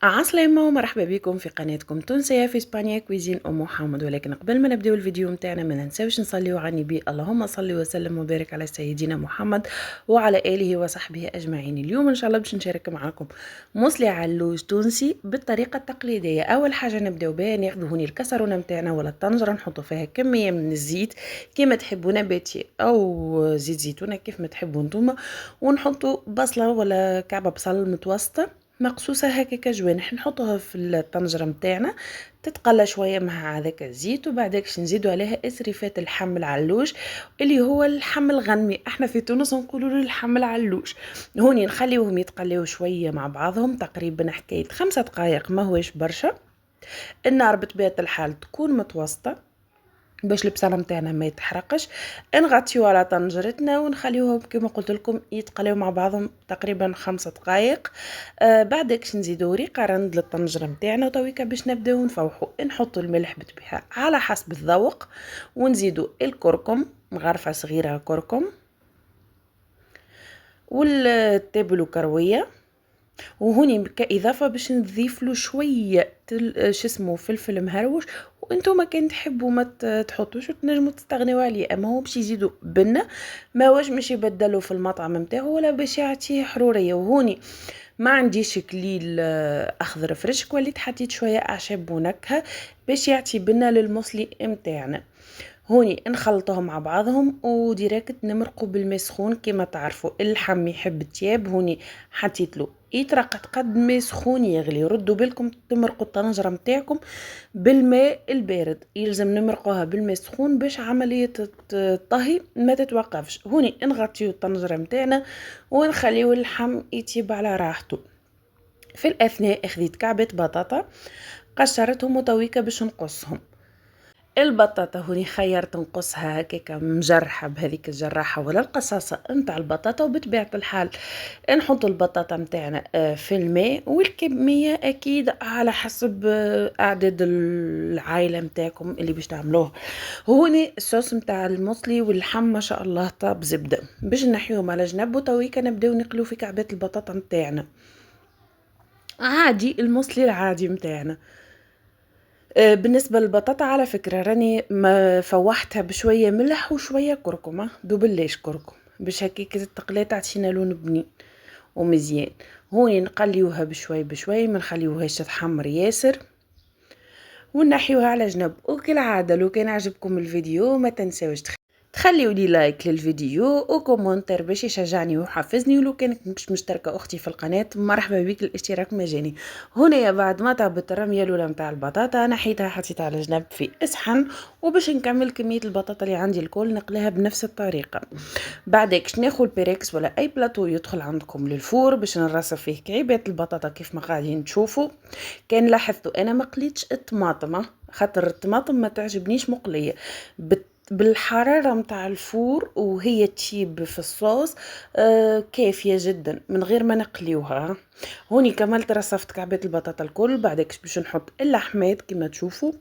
عسلامة ومرحبا بكم في قناتكم تونسية في اسبانيا كويزين ام محمد. ولكن قبل ما نبداو الفيديو نتاعنا ما ننساوش نصليو على النبي، اللهم صل وسلم وبارك على سيدنا محمد وعلى اله وصحبه اجمعين. اليوم ان شاء الله باش نشارك معكم موسلي علوش تونسي بالطريقه التقليديه. اول حاجه نبداو بها ناخذ هوني الكسرونه نتاعنا ولا الطنجره، نحطوا فيها كميه من الزيت كيما تحبوا، نباتي او زيت زيتونه كيف ما تحبوا نتوما، ونحطوا بصله ولا كعبه بصل متوسطه مقصوصه هكاكا جوانح، نحطوها في الطنجره نتاعنا تتقلى شويه مع هذاك الزيت، وبعدك نزيدوا عليها اسرفات اللحم العلوش اللي هو اللحم الغنمي، احنا في تونس نقولوا له اللحم العلوش. هوني نخليوهم يتقليو شويه مع بعضهم تقريبا حكايه 5 دقائق، ما هوش برشا. النار بطبيعه الحال تكون متوسطه باش البصل نتاعنا ما يتحرقش. نغطيو على طنجرتنا ونخليوهم كما قلت لكم يتقليو مع بعضهم تقريبا 5 دقائق. بعدك نزيدو ريقه رند للطنجره نتاعنا، وتويكا باش نبداو نفوحو. نحطو الملح بالطبيعه على حسب الذوق، ونزيدو الكركم، مغرفه صغيره كركم، والتابل وكرويه. وهوني كإضافة باش نضيف له شوية شسمو فلفل مهروش، وانتم ما كان تحبوا ما تحطوش وتنجموا تستغنيوا عليه، اما هو باش يزيدوا بنه، ما واش باش يبدلوا في المطعم نتاعو ولا باش يعطيه حروريه. وهوني ما عنديش كليل اخضر فريشك، وليت حطيت شويه اعشاب ونكهه باش يعطي بنه للمصلي نتاعنا. هوني نخلطهم مع بعضهم وديريكت نمرقوا بالماء سخون. كما تعرفوا اللحم يحب التياب، هوني حطيت له يترقد قد ما سخون يغلي. ردوا بالكم تمرقوا الطنجره نتاعكم بالماء البارد، يلزم نمرقوها بالماء سخون باش عمليه الطهي ما تتوقفش. هوني نغطيو الطنجره نتاعنا ونخليو اللحم يطيب على راحته. في الاثناء اخذت كعبه بطاطا قشرتهم وتويكا باش نقصهم. البطاطا هوني خيرت نقصها هكاكا مجرحه بهذيك الجراحه ولا القصاصه نتاع البطاطا، وبطبيعه الحال نحط البطاطا نتاعنا في الماء، والكميه اكيد على حسب اعداد العائله نتاعكم اللي باش تعملوه. هوني الصوص نتاع المصلي واللحم ما شاء الله طاب زبده، باش نحيوهم على جنب وتويكا نبداو نقلو في كعبات البطاطا نتاعنا عادي، المصلي العادي نتاعنا. بالنسبه للبطاطا على فكره راني ما فوحتها بشويه ملح وشويه كركم، دوبليش كركم باش هكاك التقليه تعطينا لون بنين ومزيان. هوني نقليوها بشوي بشوي، ما نخليوهاش تتحمر ياسر، ونحيوها على جنب. وكالعاده لو كان عجبكم الفيديو ما تنساوش تخليوا لي لايك للفيديو وكومنتر باش يشجعني ويحفزني، ولو كانك مش مشتركه اختي في القناه مرحبا بك، الاشتراك مجاني. هنا بعد ما طابت الرميه الاولى نتاع البطاطا نحيتها حطيتها على جنب في اسحن، وباش نكمل كميه البطاطا اللي عندي الكل نقليها بنفس الطريقه. بعدك ناخذ بيريكس ولا اي بلاطو يدخل عندكم للفور باش نرصف فيه كعيبات البطاطا كيف ما قاعدين تشوفوا. كان لاحظتوا انا ما قليتش الطماطم، خاطر الطماطم ما تعجبنيش مقليه بالحرارة متاع الفور وهي تشيب في الصوص كافية جدا من غير ما نقليوها. هوني كملت رصفت كعبات البطاطا الكل. بعدك باش نحط اللحمات كما تشوفوا،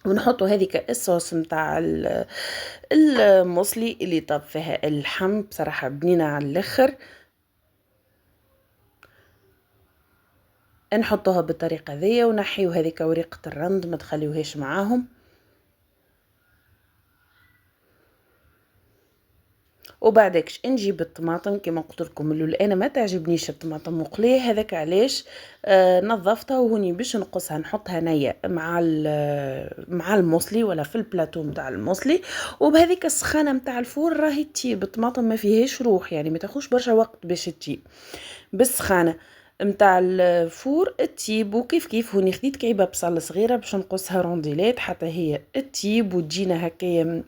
ونحطوا هذيك الصوص متاع المصلي اللي طاب فيها اللحم، بصراحة بنينة على الاخر. نحطوها بالطريقة ذي ونحيو هذيك وريقة الرند ما تخليوهاش معاهم. وبعدكش نجيب الطماطم كما قلت لكم انا ما تعجبنيش الطماطم مقليه، هذاك علاش نظفتها وهوني باش نقصها نحطها نيه مع المصلي ولا في البلاطو نتاع المصلي. وبهذيك السخانه نتاع الفور راهي تطيب الطماطم، ما فيهاش روح يعني ما تاخذش برشا وقت باش تطيب بالسخانه متاع الفور تطيب. وكيف كيف هوني خديت كعيبه بصل صغيره باش نقصها رونديلات حتى هي تطيب وتجينا هكايا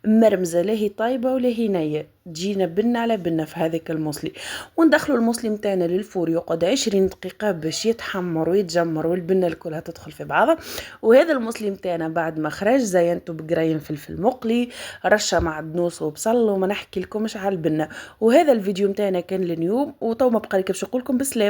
مرمزه، لا هي طايبه ولا هي نيه، تجينا بنه على بنه في هذاك المصلي. وندخلوا المصلي نتاعنا للفور يقعد 20 دقيقه باش يتحمر ويتجمر والبنه كلها تدخل في بعضها. وهذا المصلي نتاعنا بعد ما خرج زينته بقراين فلفل مقلي، رشه معدنوس وبصل، وما نحكي لكمش على البنه. وهذا الفيديو نتاعنا كان اليوم، وتو ما بقى لي باش نقول لكم بسلام.